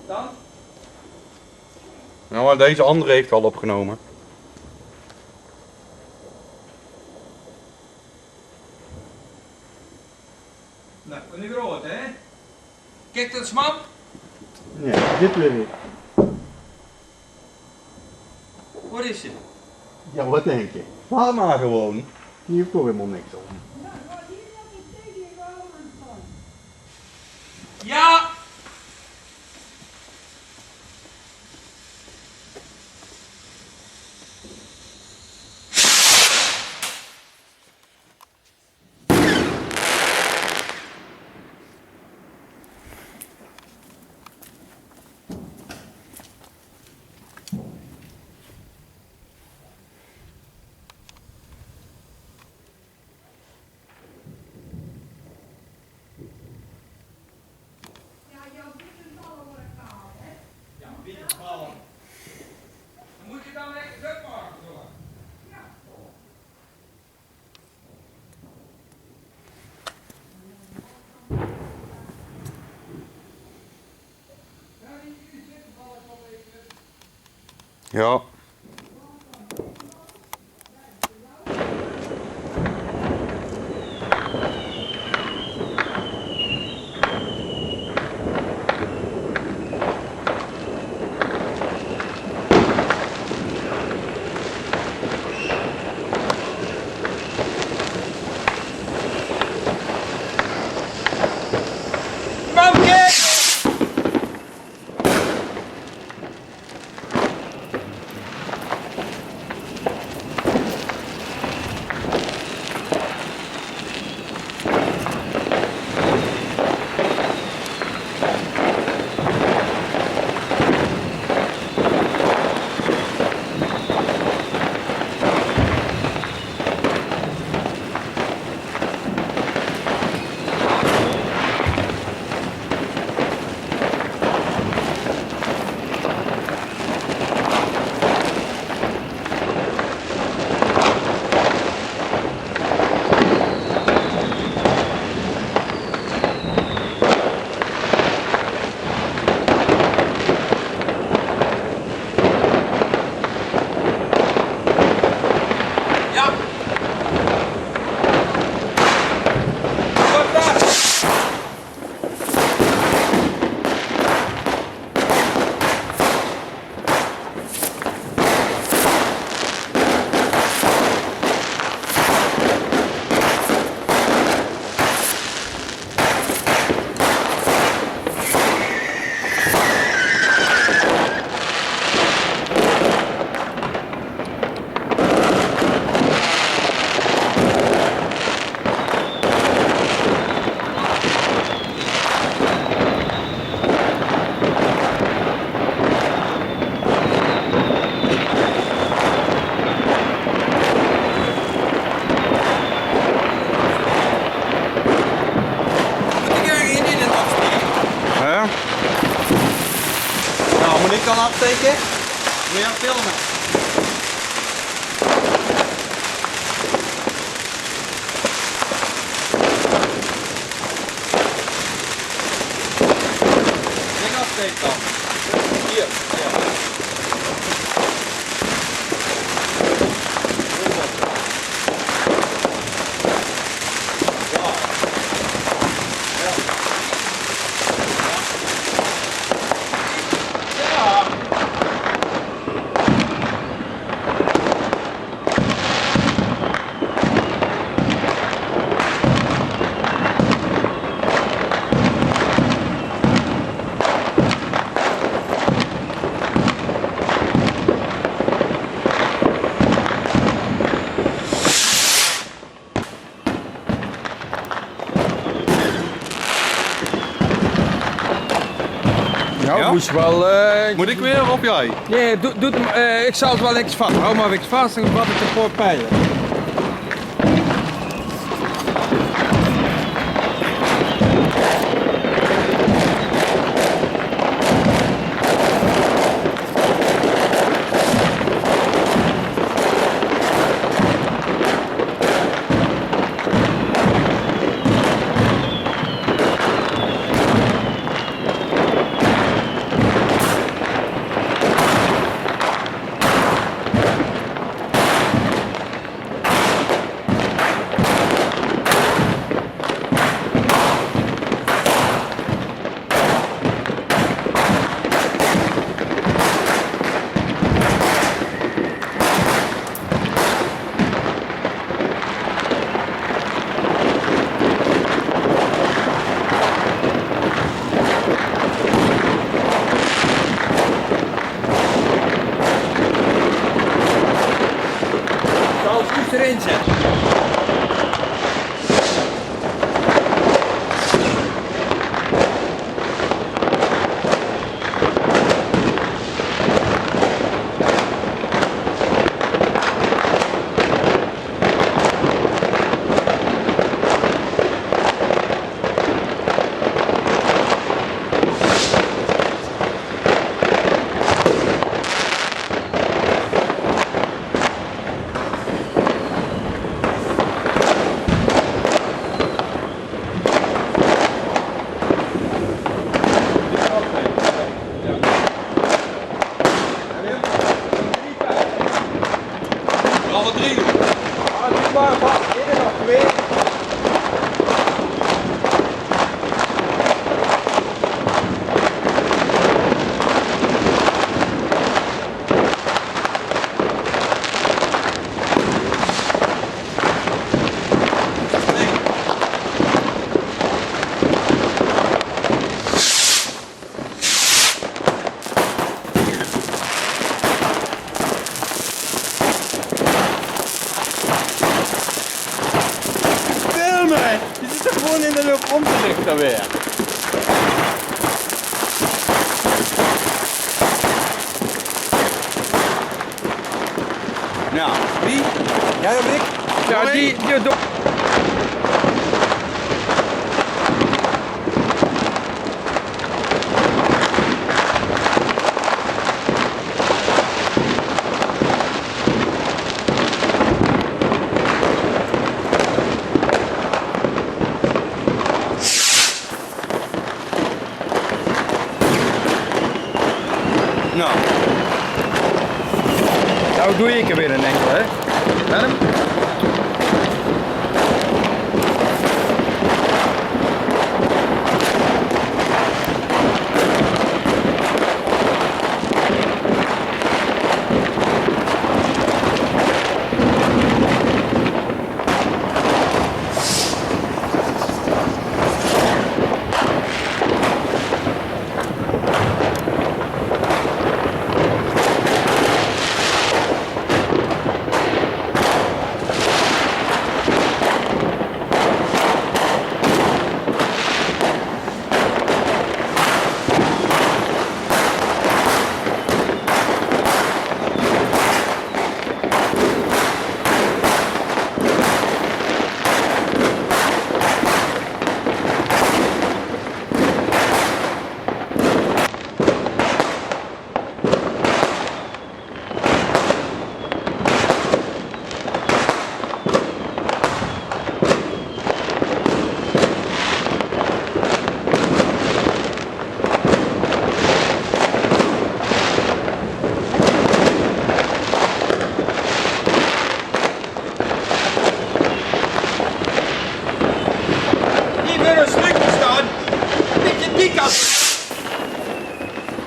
Dan? Nou, maar deze andere heeft al opgenomen. Nou, een groot hè? Kijk dat smap? Ja, dit weer niet. Wat is het? Ja, wat denk je? Laat maar gewoon. Hier heeft toch helemaal niks om. Ja! Dan moet je dan lekker druk maken, jongen. Ja. Ja. Ik kan afsteken. Moet je aan filmen. Ik afsteek dan. Hier. Ja. Nou, moest je wel... Moet ik weer of op jij? Nee, doe hem, ik zal het wel lekker vast. Hou maar lekker vast en wat het ervoor pijlen. dan weer? Nou, wie? Jij of ik? Ja, die Nou. Nou doe ik er weer een enkel, hè? Willem?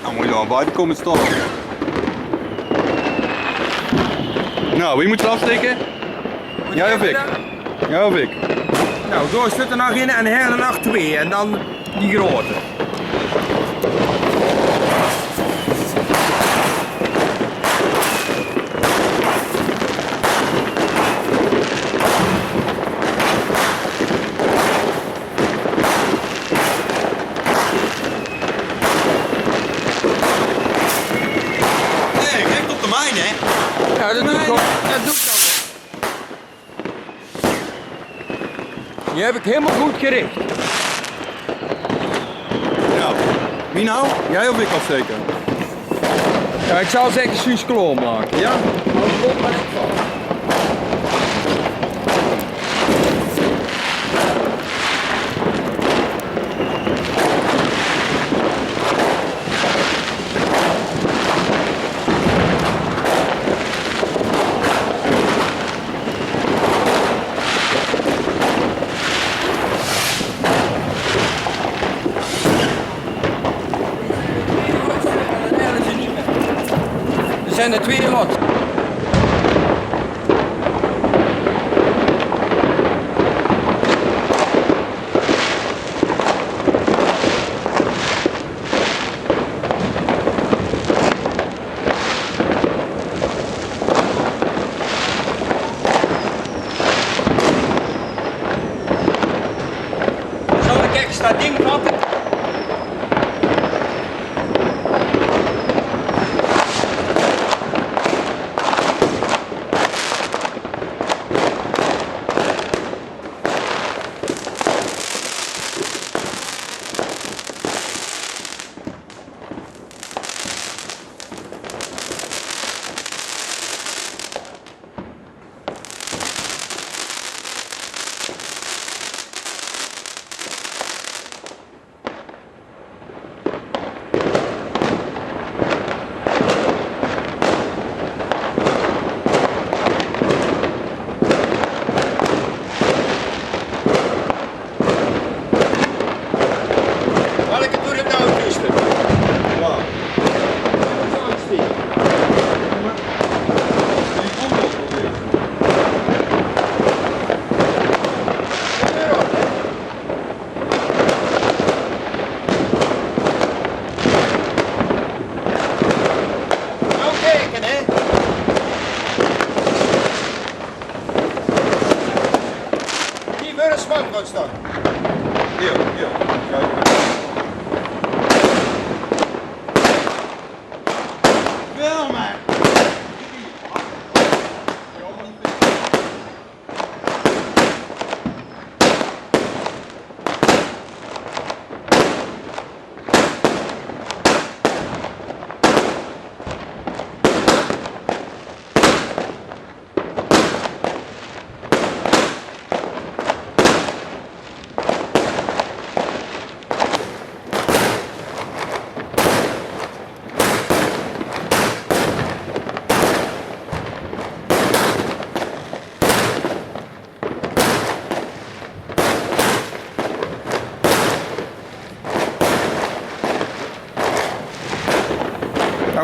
Nou moet je dan buiten komen staan. Nou, wie moet er afsteken? Jij of ik? Jij of ik? Nou, door zit er nog in en her en nog 2 en dan die grote. Ja, dat doe ik ook. Dat doe ik ook. Die heb ik helemaal goed gericht. Nou, wie nou? Jij of ik afsteken? Ja, ik zal zeker Suus kloor maken, ja? Er zijn er 2 lot. Zal ik extra ding vatten?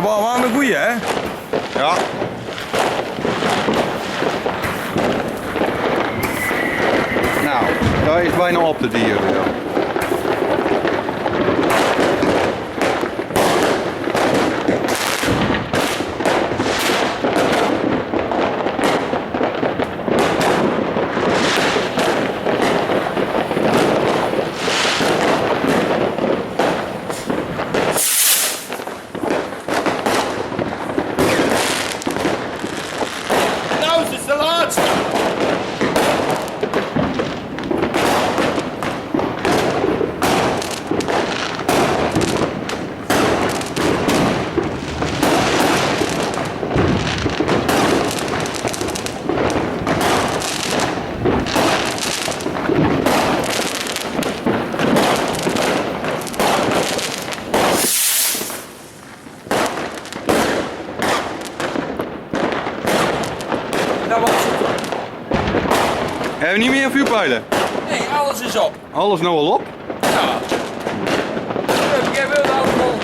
Dat was wel een goeie, hè? Ja. Nou, daar is bijna op de dier weer. Nou, het is de laatste! Dat was het. Hebben we niet meer vuurpijlen? Nee, alles is op. Alles nou al op? Ja. Jij wilde allemaal.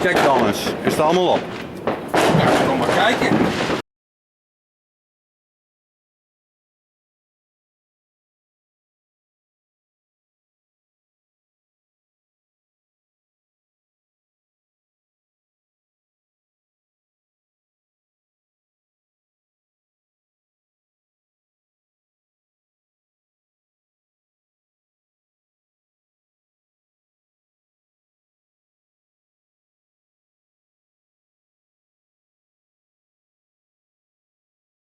Kijk dan eens, is het allemaal op? Ja, kom maar kijken.